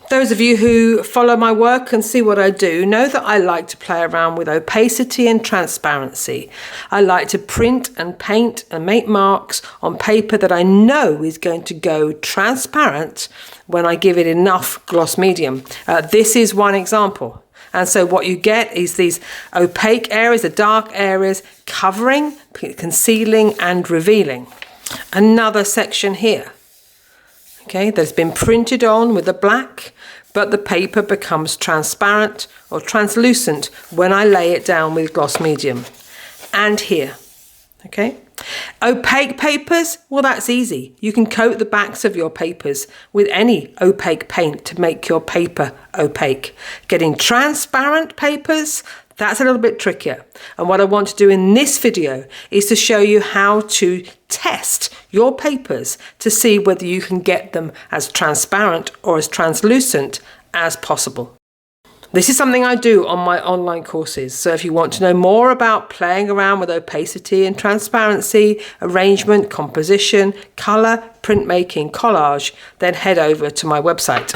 Those of you who follow my work and see what I do know that I like to play around with opacity and transparency. I like to print and paint and make marks on paper that I know is going to go transparent when I give it enough gloss medium. This is one example. And so what you get is these opaque areas, the dark areas, covering, concealing and revealing. Another section here, okay, that's been printed on with the black, but the paper becomes transparent or translucent when I lay it down with gloss medium. And here, okay. Opaque papers, well, that's easy. You can coat the backs of your papers with any opaque paint to make your paper opaque. Getting transparent papers, that's a little bit trickier. And what I want to do in this video is to show you how to test your papers to see whether you can get them as transparent or as translucent as possible. This is something I do on my online courses. So if you want to know more about playing around with opacity and transparency, arrangement, composition, colour, printmaking, collage, then head over to my website.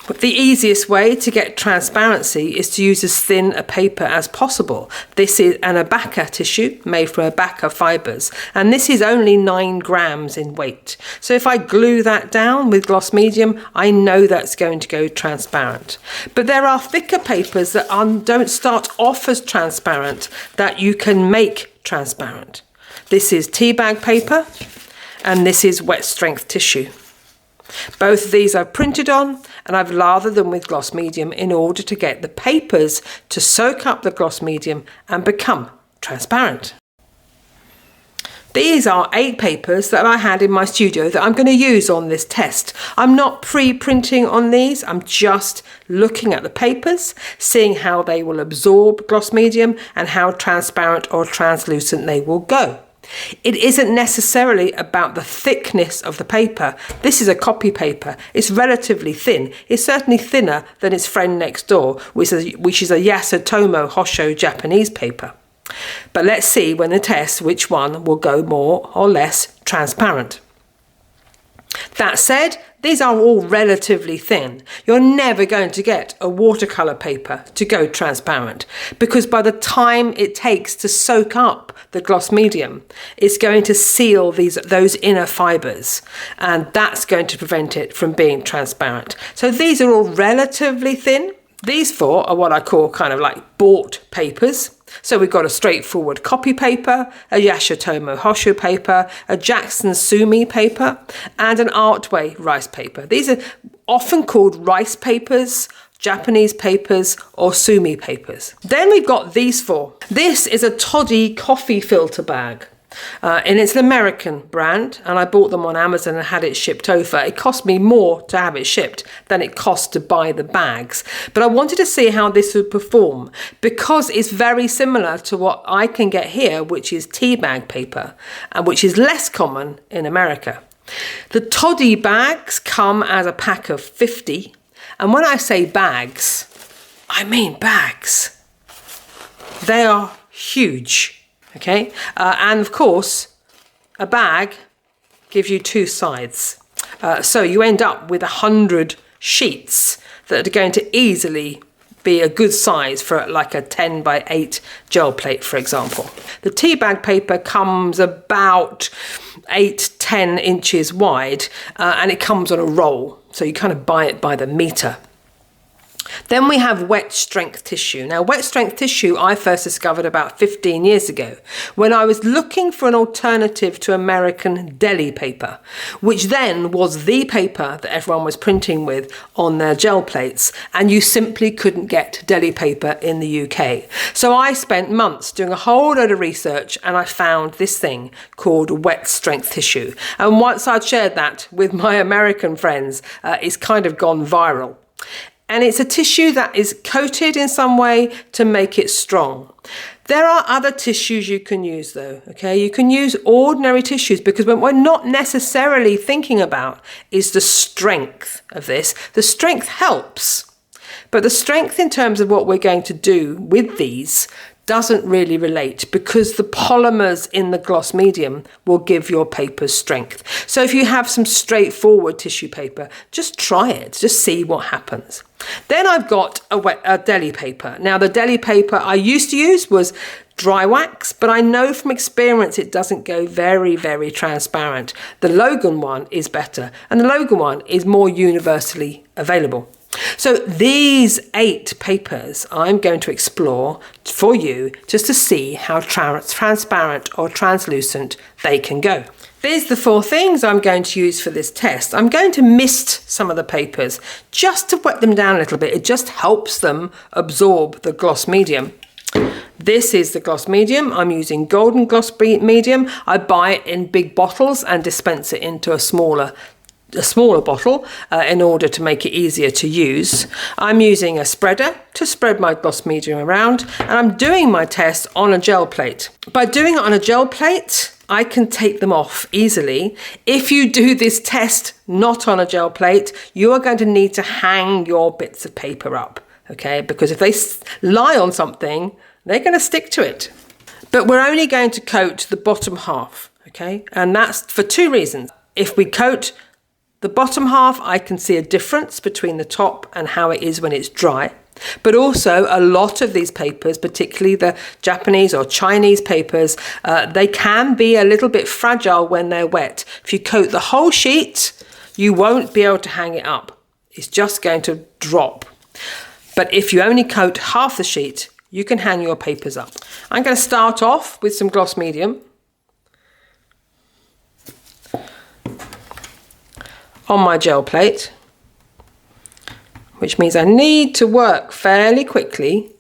But the easiest way to get transparency is to use as thin a paper as possible. This is an abaca tissue made from abaca fibres, and this is only 9 grams in weight. So if I glue that down with gloss medium, I know that's going to go transparent. But there are thicker papers that don't start off as transparent that you can make transparent. This is Teabag paper, and this is wet strength tissue. Both of these I've printed on and I've lathered them with gloss medium in order to get the papers to soak up the gloss medium and become transparent. These are 8 papers that I had in my studio that I'm going to use on this test. I'm not pre-printing on these, I'm just looking at the papers, seeing how they will absorb gloss medium and how transparent or translucent they will go. It isn't necessarily about the thickness of the paper. This is a copy paper. It's relatively thin. It's certainly thinner than its friend next door, which is a Yasutomo Hosho Japanese paper. But let's see when the test which one will go more or less transparent. That said, these are all relatively thin. You're never going to get a watercolour paper to go transparent because by the time it takes to soak up the gloss medium, it's going to seal those inner fibres, and that's going to prevent it from being transparent. So these are all relatively thin. These 4 are what I call kind of like bought papers. So we've got a straightforward copy paper, a Yasutomo Hosho paper, a Jackson Sumi paper, and an Artway rice paper. These are often called rice papers, Japanese papers, or Sumi papers. Then we've got these 4. This is a toddy coffee filter bag. And it's an American brand, and I bought them on Amazon and had it shipped over. It cost me more to have it shipped than it cost to buy the bags. But I wanted to see how this would perform because it's very similar to what I can get here, which is Teabag paper, and which is less common in America. The toddy bags come as a pack of 50, and when I say bags, I mean bags. They are huge. Okay, and of course, a bag gives you 2 sides. So you end up with 100 sheets that are going to easily be a good size for like a 10 by 8 gel plate, for example. The Teabag paper comes about 8-10 inches wide, and it comes on a roll. So you kind of buy it by the metre. Then we have wet strength tissue. Now, wet strength tissue I first discovered about 15 years ago when I was looking for an alternative to American Deli paper, which then was the paper that everyone was printing with on their gel plates, and you simply couldn't get Deli paper in the UK. So I spent months doing a whole load of research, and I found this thing called wet strength tissue. And once I'd shared that with my American friends, it's kind of gone viral. And it's a tissue that is coated in some way to make it strong. There are other tissues you can use though, okay? You can use ordinary tissues because what we're not necessarily thinking about is the strength of this. The strength helps, but the strength in terms of what we're going to do with these doesn't really relate because the polymers in the gloss medium will give your papers strength. So if you have some straightforward tissue paper, just try it, just see what happens. Then I've got a Deli paper. Now the Deli paper I used to use was dry wax, but I know from experience it doesn't go very, very transparent. The Logan one is better, and the Logan one is more universally available. So these 8 papers I'm going to explore for you just to see how transparent or translucent they can go. These are the 4 things I'm going to use for this test. I'm going to mist some of the papers just to wet them down a little bit. It just helps them absorb the gloss medium. This is the gloss medium. I'm using golden gloss medium. I buy it in big bottles and dispense it into a smaller bottle in order to make it easier to use. I'm using a spreader to spread my gloss medium around, and I'm doing my test on a gel plate. By doing it on a gel plate, I can take them off easily. If you do this test not on a gel plate, you are going to need to hang your bits of paper up, okay? Because if they lie on something, they're going to stick to it. But we're only going to coat the bottom half, okay? And that's for 2 reasons. If we coat the bottom half, I can see a difference between the top and how it is when it's dry. But also a lot of these papers, particularly the Japanese or Chinese papers, they can be a little bit fragile when they're wet. If you coat the whole sheet, you won't be able to hang it up. It's just going to drop. But if you only coat half the sheet, you can hang your papers up. I'm going to start off with some gloss medium on my gel plate, which means I need to work fairly quickly.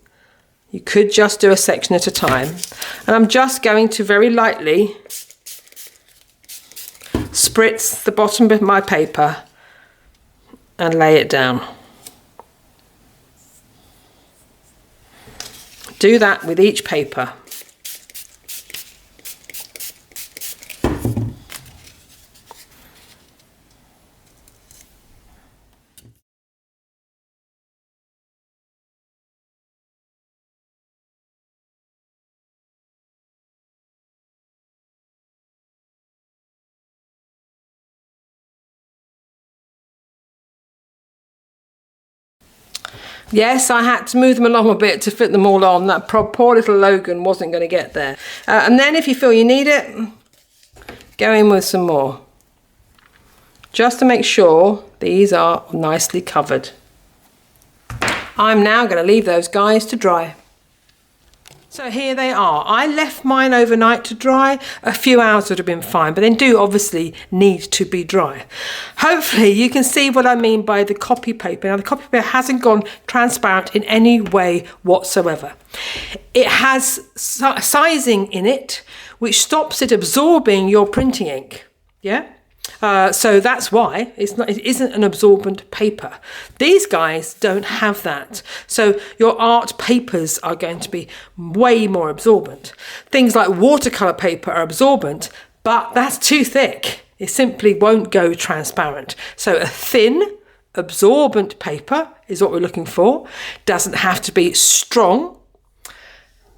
You could just do a section at a time. And I'm just going to very lightly spritz the bottom of my paper and lay it down. Do that with each paper. Yes, I had to move them along a bit to fit them all on. That poor little Logan wasn't going to get there. And then if you feel you need it, go in with some more. Just to make sure these are nicely covered. I'm now going to leave those guys to dry. So here they are. I left mine overnight to dry. A few hours would have been fine, but they do obviously need to be dry. Hopefully you can see what I mean by the copy paper. Now the copy paper hasn't gone transparent in any way whatsoever. It has sizing in it which stops it absorbing your printing ink. Yeah? So that's why it isn't an absorbent paper. These guys don't have that. So your art papers are going to be way more absorbent. Things like watercolor paper are absorbent, but that's too thick. It simply won't go transparent. So a thin, absorbent paper is what we're looking for. Doesn't have to be strong,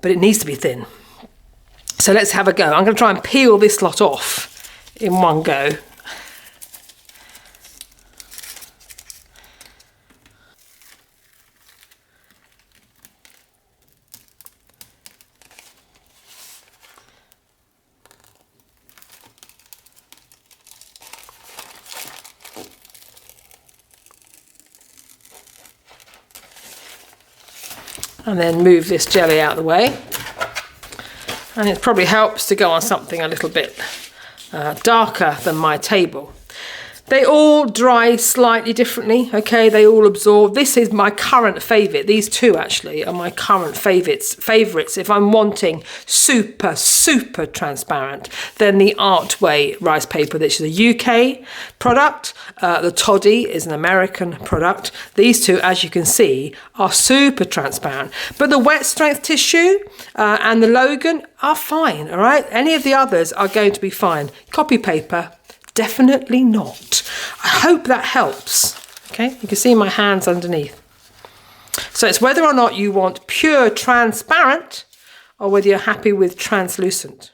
but it needs to be thin. So let's have a go. I'm going to try and peel this lot off in one go. And then move this jelly out of the way. And it probably helps to go on something a little bit darker than my table. They all dry slightly differently, okay? They all absorb. This is my current favourite. These 2 actually are my current favourites. If I'm wanting super, super transparent, then the Artway rice paper, which is a UK product. The Toddy is an American product. These 2, as you can see, are super transparent. But the wet strength tissue and the Logan are fine, all right? Any of the others are going to be fine. Copy paper, definitely not. I hope that helps. Okay, you can see my hands underneath. So it's whether or not you want pure transparent or whether you're happy with translucent.